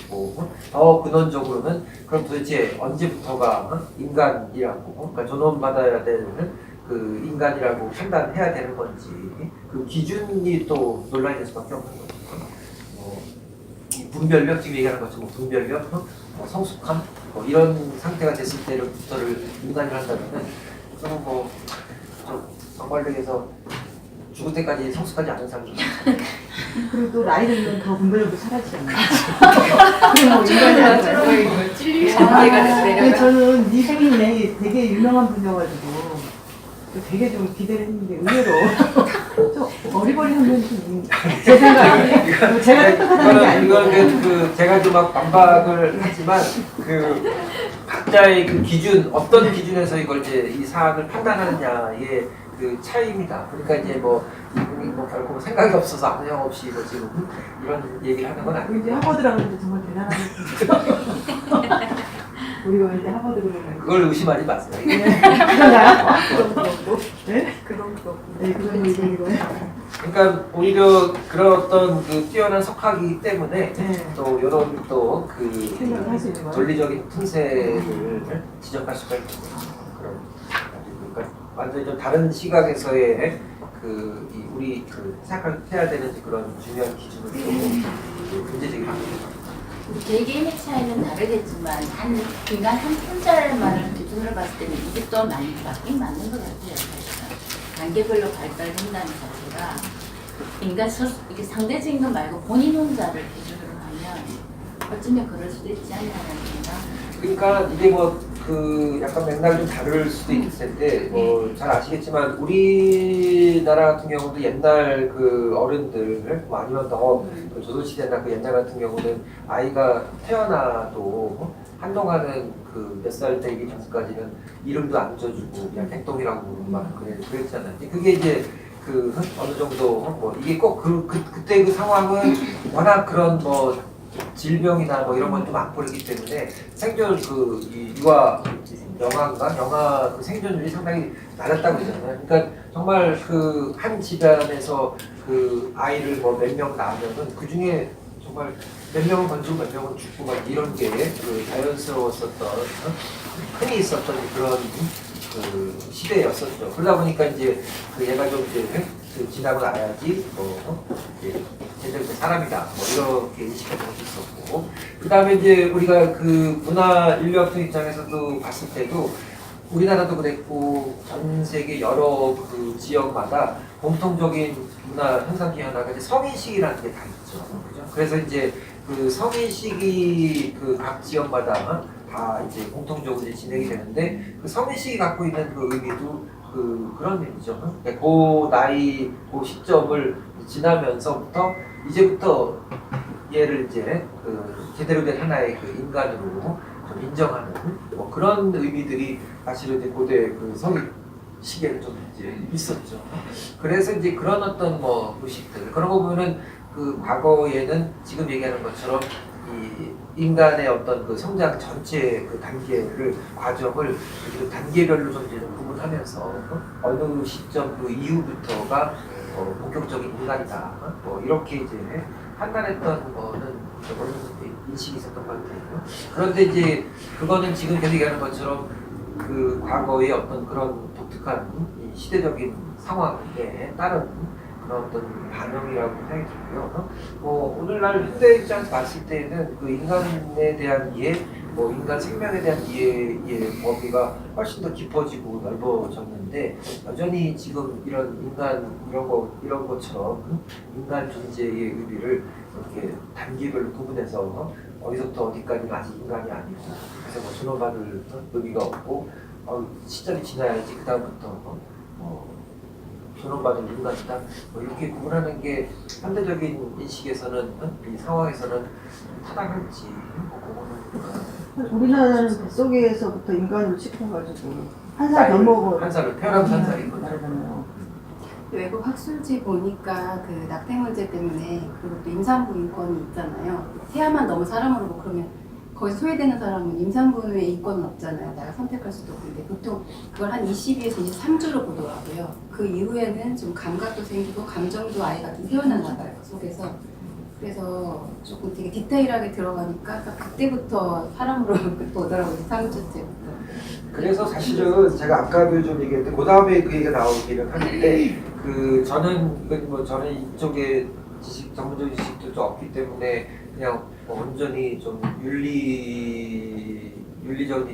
것이고 더 근원적으로는 그럼 도대체 언제부터가 인간이라고 그러니까 존엄받아야 되는 그 인간이라고 판단해야 되는 건지 그 기준이 또 논란이 될 수밖에 없는 거죠. 이 분별력 지금 얘기하는 것처럼 분별력, 성숙함 이런 상태가 됐을 때부터를 인간을 한다면은 저는 정말로 해서 죽을 때까지 성숙하지 않은 사람이 그리고 또 나이 들면 더 분별력도 사라지잖아요. 그리고 뭐 인간이 아니라 찔릴 상태가 내려가. 저는 이분이 되게 유명한 분이어가지고 되게 좀 기대를 했는데 의외로 좀 어리버리한 면이 좀 제 생각에 제가 똑똑하다는 게 아니고 이건 제가 좀 막 반박을 하지만 그 각자의 그 기준 어떤 기준에서 이걸 이제 이 사안을 판단하느냐의 그 차이입니다. 그러니까 이제 이분이 결국 생각이 없어서 아무 영 없이 지금 이런 얘기를 하는 건 아니고 이제 하버드라고 하는데 정말 대단하겠습니다. 우리가 왠지 하버드 그러면 그걸 의심하지 마세요. 그런가요? 그런 거고 네? 그런 거. 네 그런 의견이고요. 그러니까 오히려 그런 어떤 그 뛰어난 석학이기 때문에 네. 또 이런 또 생각을 할수 있는 그 거예요? 논리적인 틈새를 지적할 수가 있는 그런 그러니까 완전히 좀 다른 시각에서의 우리 생각해야 되는 그런 중요한 기준을 좀 문제제기를 합니다. 개개인의 차이는 다르겠지만 인간 한 혼자만을 기준으로 봤을 때는 이게 또 맞는 것 같아요. 사실은. 단계별로 발달된다는 자체가 인간 이게 상대적인 것 말고 본인 혼자를 기준으로 하면 어쩌면 그럴 수도 있지 않나라는 생각. 그러니까 이게 약간 맥락이 좀 다를 수도 있을 텐데 잘 아시겠지만 우리나라 같은 경우도 옛날 그 어른들 아니면 더 조선시대나 그 옛날 같은 경우는 아이가 태어나도 한동안은 그 몇 살 되기 전까지는 이름도 안 줘주고 그냥 택동이라고 막 그랬잖아요. 그게 이제 그 어느 정도 이게 꼭 그때 그 상황은 워낙 그런 질병이나 이런 건 좀 안 보이기 때문에 생존 이 유아 영아 그 생존율이 상당히 낮았다고 그러잖아요. 그러니까 정말 그 한 집안에서 그 아이를 몇 명 낳으면은 그 중에 정말 몇 명은 건지고 몇 명은 죽고 이런 게 그 자연스러웠었던 흔히 있었던 그런 그 시대였었죠. 그러다 보니까 이제 얘가 좀 이제 지나고 나야지 제대로 된 사람이다 이렇게 인식할 수 있었고 그 다음에 이제 우리가 그 문화 인류학적 입장에서도 봤을 때도 우리나라도 그랬고 전 세계 여러 그 지역마다 공통적인 문화 현상 중에 하나가 이제 성인식이라는 게 다 있죠. 그죠? 그래서 이제 그 성인식이 그 각 지역마다 다 이제 공통적으로 이제 진행이 되는데 그 성인식이 갖고 있는 그 의미도 그런 의미죠. 그러니까 그 나이, 그 시점을 지나면서부터 이제부터 얘를 이제 제대로 된 하나의 그 인간으로 좀 인정하는 그런 의미들이 사실은 이제 고대 그 성인 시계는 좀 이제 있었죠. 그래서 이제 그런 어떤 의식들 그런 거 보면은 그 과거에는 지금 얘기하는 것처럼 이 인간의 어떤 그 성장 전체 그 과정을 단계별로 좀 이제 구분하면서 어느 시점 그 이후부터가 본격적인 인간이다. 이렇게 이제 판단했던 거는 어느 정도 인식이 있었던 것 같아요. 그런데 이제 그거는 지금 계속 얘기하는 것처럼 그 과거의 어떤 그런 독특한 이 시대적인 상황에 따른 그런 어떤 반영이라고 생각이 들고요. 오늘날 현대 입장에서 봤을 때는 그 인간에 대한 이해, 인간 생명에 대한 이해의 범위가 훨씬 더 깊어지고 넓어졌는데 여전히 지금 이런 것처럼 인간 존재의 의미를 이렇게 단계별로 구분해서 어디서부터 어디까지는 아직 인간이 아니고 그래서 존엄받을 의미가 없고 시점이 지나야지 그 다음부터 존엄받을 인간이다. 이렇게 구분하는 게 현대적인 인식에서는 이 상황에서는 타당할지 우리나라는 뱃속에서부터 인간으로 시켜가지고 한 살 더 먹어 한 살을 태어나면서 한 살인 거죠. 말하잖아요. 외국 학술지 보니까 그 낙태 문제 때문에 그것도 임산부 인권이 있잖아요. 태아만 너무 사람으로 그러면 거기서 소외되는 사람은 임산부의 인권은 없잖아요. 내가 선택할 수도 없는데 보통 그걸 한 22에서 23주로 보더라고요. 그 이후에는 좀 감각도 생기고 감정도 아이가 좀 태어나나 봐요. 속에서. 그래서 조금 되게 디테일하게 들어가니까 딱 그때부터 사람으로 보더라고요. 상주 때부터. 그래서 사실은 제가 아까도 좀 얘기했는데 그 다음에 그 얘기가 나오기는 하는데 저는 이건 뭐 저는 이쪽에 전문적인 지식도 좀 없기 때문에 그냥 뭐 온전히 좀 윤리적인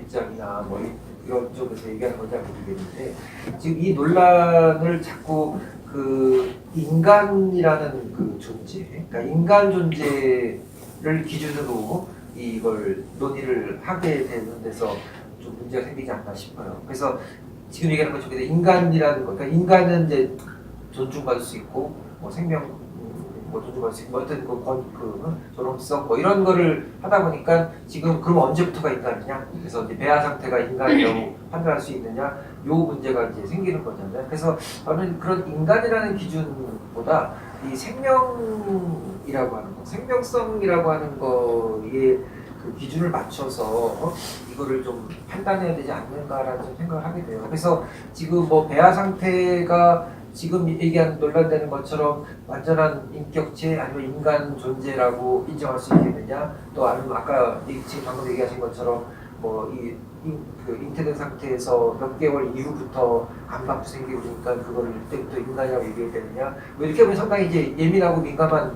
입장이나 뭐 이런 쪽에서 얘기하는 건지 모르겠는데 지금 이 논란을 자꾸 그 인간이라는 그 존재, 그러니까 인간 존재를 기준으로 이걸 논의를 하게 되는 데서 좀 문제가 생기지 않나 싶어요. 그래서 지금 얘기하는 것처럼 인간이라는 거, 그러니까 인간은 이제 존중받을 수 있고 뭐 생명 뭐 존중받을 수 있고 뭐 어떤 그 존엄성 뭐 이런 거를 하다 보니까 지금 그럼 언제부터가 인간이냐? 그래서 이제 배아 상태가 인간이라고 판단할 수 있느냐? 요 문제가 이제 생기는 거잖아요. 그래서 저는 그런 인간이라는 기준보다 이 생명이라고 하는 거, 생명성이라고 하는 거에 그 기준을 맞춰서 이거를 좀 판단해야 되지 않는가라는 좀 생각을 하게 돼요. 그래서 지금 뭐 배아 상태가 지금 얘기하는 논란되는 것처럼 완전한 인격체 아니면 인간 존재라고 인정할 수 있겠느냐, 또 아니면 아까 지금 방금 얘기하신 것처럼 뭐 그 잉태된 상태에서 몇 개월 이후부터 감각도 생기고 그러니까 그걸 이때부터 인간이라고 얘기해야 되느냐, 뭐 이렇게 보면 상당히 이제 예민하고 민감한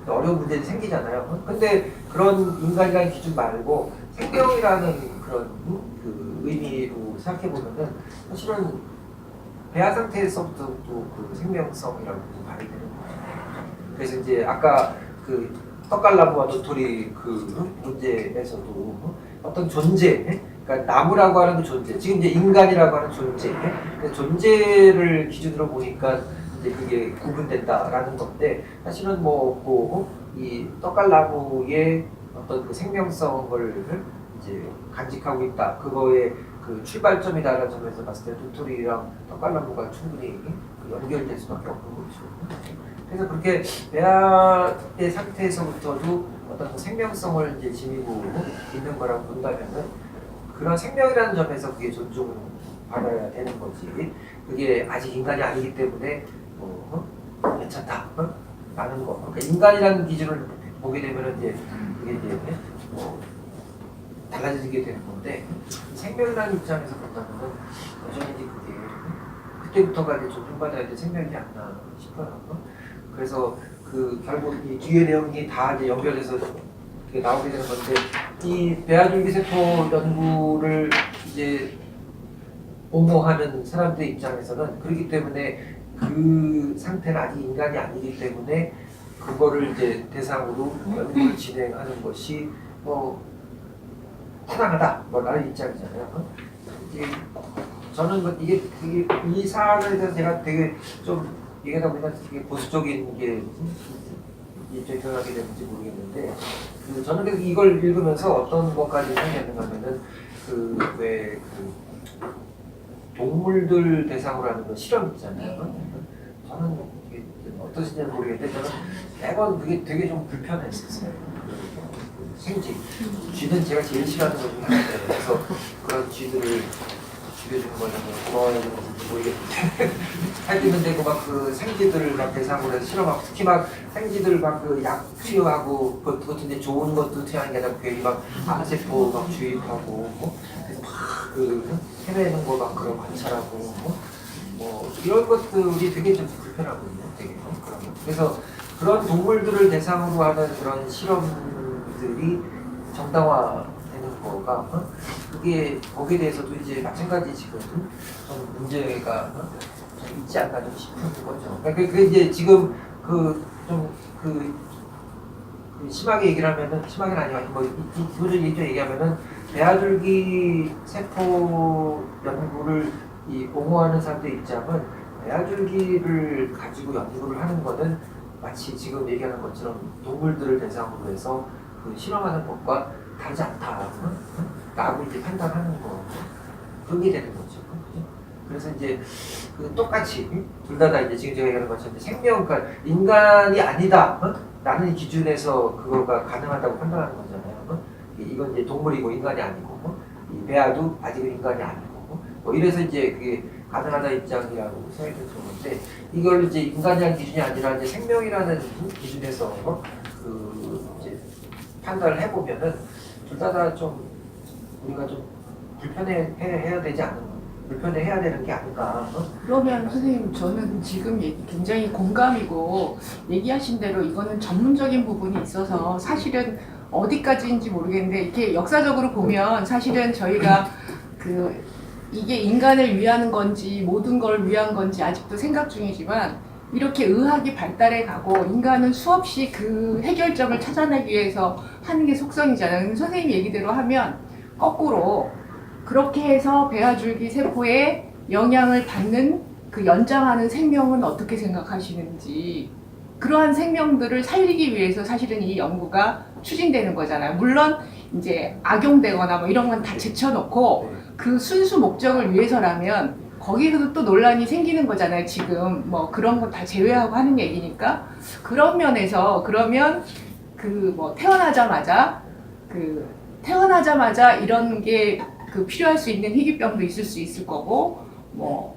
어려운 문제들이 생기잖아요. 근데 그런 인간이라는 기준 말고 생명이라는 그런 그 의미로 생각해 보면은 사실은 배아 상태에서부터 또 그 생명성이라고 발휘되는 거죠. 그래서 이제 아까 그 떡갈나무와 도토리 그 문제에서도 어떤 존재, 그러니까 나무라고 하는 그 존재, 지금 이제 인간이라고 하는 존재, 그 존재를 기준으로 보니까 이제 그게 구분된다라는 건데 사실은 이 떡갈나무의 어떤 그 생명성을 이제 간직하고 있다. 그거의 그 출발점이다라는 점에서 봤을 때 도토리랑 떡갈나무가 충분히 그 연결될 수밖에 없는 거죠. 그래서 그렇게 배아의 상태에서부터도 어떤 그 생명성을 이제 지니고 있는 거라고 본다면은 그런 생명이라는 점에서 그게 존중받아야 되는 거지. 그게 아직 인간이 아니기 때문에 괜찮다. 라는 거. 그러니까 인간이라는 기준을 보게 되면은 이제 그게 이제 달라지게 되는 건데 생명이라는 입장에서 본다면은 여전히 이제 그게 그때부터가 이제 존중받아야 될 생명이 않나 싶어요. 그래서 그 결국 이 뒤에 내용이 다 이제 연결해서 나오게 되는 건데 이 배아줄기세포 연구를 이제 옹호하는 사람들 입장에서는 그렇기 때문에 그 상태는 아직 인간이 아니기 때문에 그거를 이제 대상으로 연구를 진행하는 것이 타당하다 라는 입장이잖아요. 이제 저는 이게 이 사안에 대해서 제가 되게 좀 얘기하다 보니까 되게 보수적인 게 입장이 들어가게 되는지 모르겠는데 저는 그래서 이걸 읽으면서 어떤 것까지 생각했는가 하면은 동물들 대상으로 하는 거 실험 있잖아요. 저는 이게 어떠신지는 모르겠는데 저는 매번 그게 되게 좀 불편했었어요. 생쥐. 쥐는 제가 제일 싫어하는 것 중에 하나예요. 그래서 그런 쥐들을 죽여주는 거냐면 고마워야 되는지 모르겠는데 하여튼 되고 막 그 생쥐들을 막 대상으로 해서 실험하고 특히 막 생쥐들 막 그 약 투여하고 그것도 이제 좋은 것도 투여하는 게 아니라 괜히 막 암세포 막 주입하고 그래서 막 그 헤매는 거 막 그런 관찰하고 이런 것들이 되게 좀 불편하거든요. 되게 그런 거. 그래서 그런 동물들을 대상으로 하는 그런 실험들이 정당화되는 거가 그게 거기에 대해서도 이제 마찬가지 지금 좀 문제가 좀 있지 않나 좀 싶은 거죠. 그러니까 그 이제 지금 심하게 얘기를 하면은 심하게는 아니고 기본적인 얘기하면은 배아줄기 세포 연구를 옹호하는 사람들 입장은 배아줄기를 가지고 연구를 하는 거는 마치 지금 얘기하는 것처럼 동물들을 대상으로 해서 그 실험하는 것과 다르지 않다. 라고 이제 판단하는 거. 그게 되는 거죠. 그래서 이제 똑같이 둘 다 이제 지금 제가 얘기하는 것처럼 생명, 그러니까 인간이 아니다. 라는 기준에서 그거가 가능하다고 판단하는 거잖아요. 이건 이제 동물이고 인간이 아니고, 이 배아도 아직은 인간이 아니고, 이래서 이제 그게 가능하다 입장이라고 생각이 드는 건데, 이걸 이제 인간이라는 기준이 아니라 이제 생명이라는 기준에서 판단을 해보면은 둘 다 좀 우리가 좀 불편해야 되지 않는가, 불편해야 되는 게 아닌가. 그러면 선생님 저는 지금 굉장히 공감이고 얘기하신 대로 이거는 전문적인 부분이 있어서 사실은 어디까지인지 모르겠는데 이렇게 역사적으로 보면 사실은 저희가 이게 인간을 위하는 건지 모든 걸 위한 건지 아직도 생각 중이지만 이렇게 의학이 발달해 가고 인간은 수없이 그 해결점을 찾아내기 위해서 하는 게 속성이잖아요. 근데 선생님 얘기대로 하면 거꾸로 그렇게 해서 배아줄기 세포에 영향을 받는 그 연장하는 생명은 어떻게 생각하시는지, 그러한 생명들을 살리기 위해서 사실은 이 연구가 추진되는 거잖아요. 물론 이제 악용되거나 뭐 이런 건 다 제쳐놓고 그 순수 목적을 위해서라면 거기서도 또 논란이 생기는 거잖아요. 지금 뭐 그런 거 다 제외하고 하는 얘기니까. 그런 면에서 그러면 태어나자마자 이런 게 필요할 수 있는 희귀병도 있을 수 있을 거고 뭐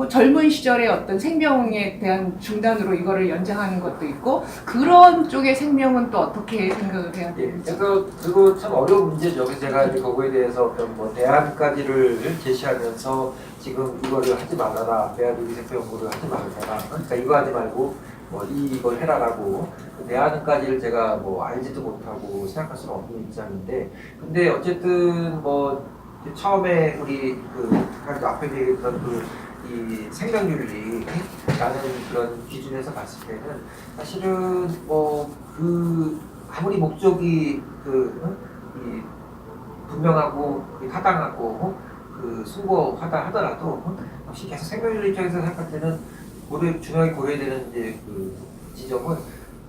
젊은 시절의 어떤 생명에 대한 중단으로 이거를 연장하는 것도 있고, 그런 쪽의 생명은 또 어떻게 생각을 해야 되는지. 그거 참 어려운 문제죠. 그래서 제가 이제 그거에 대해서 어떤 뭐 대안까지를 제시하면서 지금 이거를 하지 말아라, 배아줄기 세포 연구를 하지 말아라, 그러니까 이거 하지 말고 뭐 이걸 해라라고 그 대안까지를 제가 뭐 알지도 못하고 생각할 수는 없는 입장인데, 근데 어쨌든 뭐 처음에 우리 앞에 얘기했던 이 생명윤리라는 그런 기준에서 봤을 때는 사실은 아무리 목적이 이 분명하고 타당하고 숭고하다 하더라도 역시 계속 생명윤리 입장에서 생각할 때는 중요하게 고려해야 되는 이제 그 지점은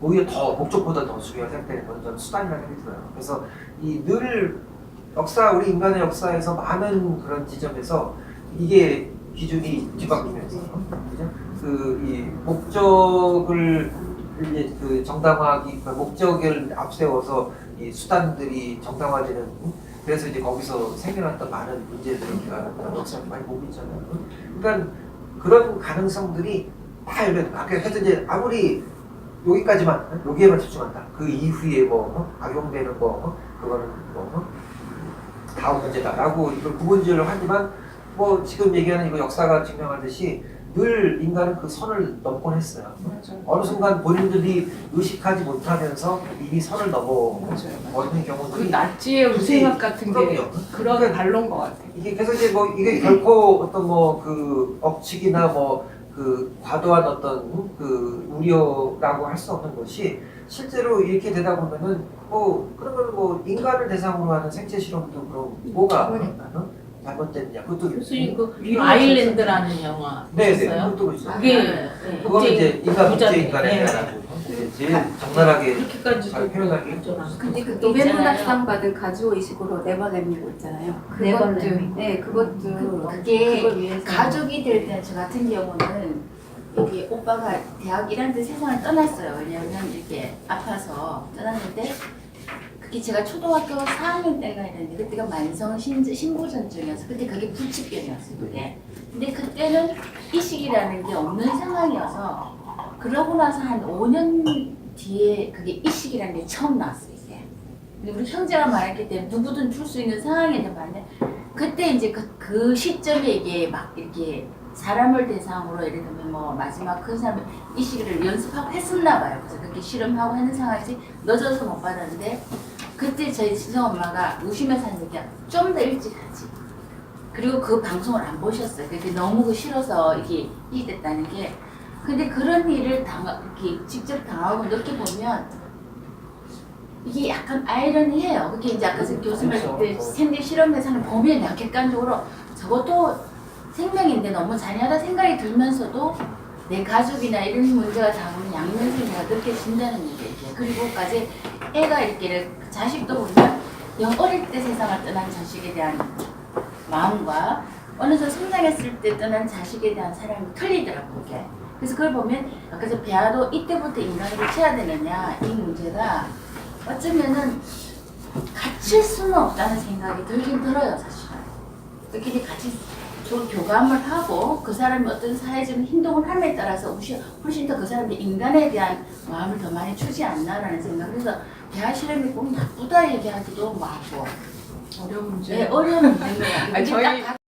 오히려 더 목적보다 더 중요하게 생각되는 건 저는 수단이라는 생각이 들어요. 그래서 늘 우리 인간의 역사에서 많은 그런 지점에서 이게 기준이 뒤바뀌면서 이 목적을 이제 정당화하기, 목적을 앞세워서 이 수단들이 정당화되는, 그래서 이제 거기서 생겨났던 많은 문제들을 우리가 역사를 많이 보고 있잖아요. 그러니까 그런 가능성들이 다 열려있다. 그래서 이제 아무리 여기에만 집중한다. 그 이후에 악용되는 그거는 다음 문제다라고 이걸 구분지어를 하지만 지금 얘기하는 이거 역사가 증명하듯이 늘 인간은 그 선을 넘곤 했어요. 맞아요. 어느 순간 본인들이 의식하지 못하면서 이미 선을 넘어버리는 경우들이 그 나치의 우생학 같은 게 그럼요. 그런 발로인 것 같아요. 이게 그래서 이제 이게 결코 어떤 억측이나 과도한 어떤 우려라고 할 수 없는 것이, 실제로 이렇게 되다 보면은 그러면 인간을 대상으로 하는 생체 실험도 그럼 뭐가 잘못됐냐, 그것도 교수님 아일랜드라는 영화 보셨어요? 그것도 그렇죠. 그게 그거는 이제 인간 국제 인간에 네. 대한 제일 적나라하게 그렇게까지 잘 표현하기. 근데 그 노벨문학상 받은 가주의식으로 네버랜드고 있잖아요. 그것도 그게 그걸 위해서 가족이 될 때 저 같은 경우는 여기 오빠가 대학 1학년 때 세상을 떠났어요. 왜냐하면 이렇게 아파서 떠났는데, 그게 제가 초등학교 4학년 때가 있는데 그때가 만성 신부전증이어서 그때 그게 불치병이었어요. 그때. 근데 그때는 이식이라는 게 없는 상황이어서, 그러고 나서 한 5년 뒤에 그게 이식이라는 게 처음 나왔어요. 이게. 근데 우리 형제가 말했기 때문에 누구든 줄 수 있는 상황인데 말인데, 그때 이제 그 시점에 이게 막 이렇게 사람을 대상으로 예를 들면 마지막 큰 사람이 이식을 연습하고 했었나 봐요. 그래서 그렇게 실험하고 하는 상황이지 늦어서 못 받았는데, 그때 저희 친정엄마가 우시면서 하는 얘기가 좀 더 일찍 하지. 그리고 그 방송을 안 보셨어요. 그게 너무 싫어서 이게 됐다는 게. 근데 그런 일을 이렇게 직접 당하고 이렇게 보면 이게 약간 아이러니해요. 그게 이제 아까 교수님 그때 생리 실험에서는 보면 약간 객관적으로 저것도 생명인데 너무 잔인하다 생각이 들면서도 내 가족이나 이런 문제가 담은 양면성이가 느껴진다는 얘기예요. 그리고까지 애가 이렇게 자식도 보면 어릴 때 세상을 떠난 자식에 대한 마음과 어느 정도 성장했을 때 떠난 자식에 대한 사랑이 틀리더라고요. 그게. 그래서 그걸 보면 그래서 배아도 이때부터 인간으로 채야 되느냐, 이 문제가 어쩌면은 갇힐 수는 없다는 생각이 들긴 들어요. 사실은 그끼리 같이 교감을 하고 그 사람이 어떤 사회적인 행동을 함에 따라서 훨씬 더 그 사람의 인간에 대한 마음을 더 많이 주지 않나라는 생각. 그래서 대학 실험이 꼭 나쁘다 얘기하기도 뭐 하고 어려운 문제. 어려운 문제인 것 같아요. 아니, 저희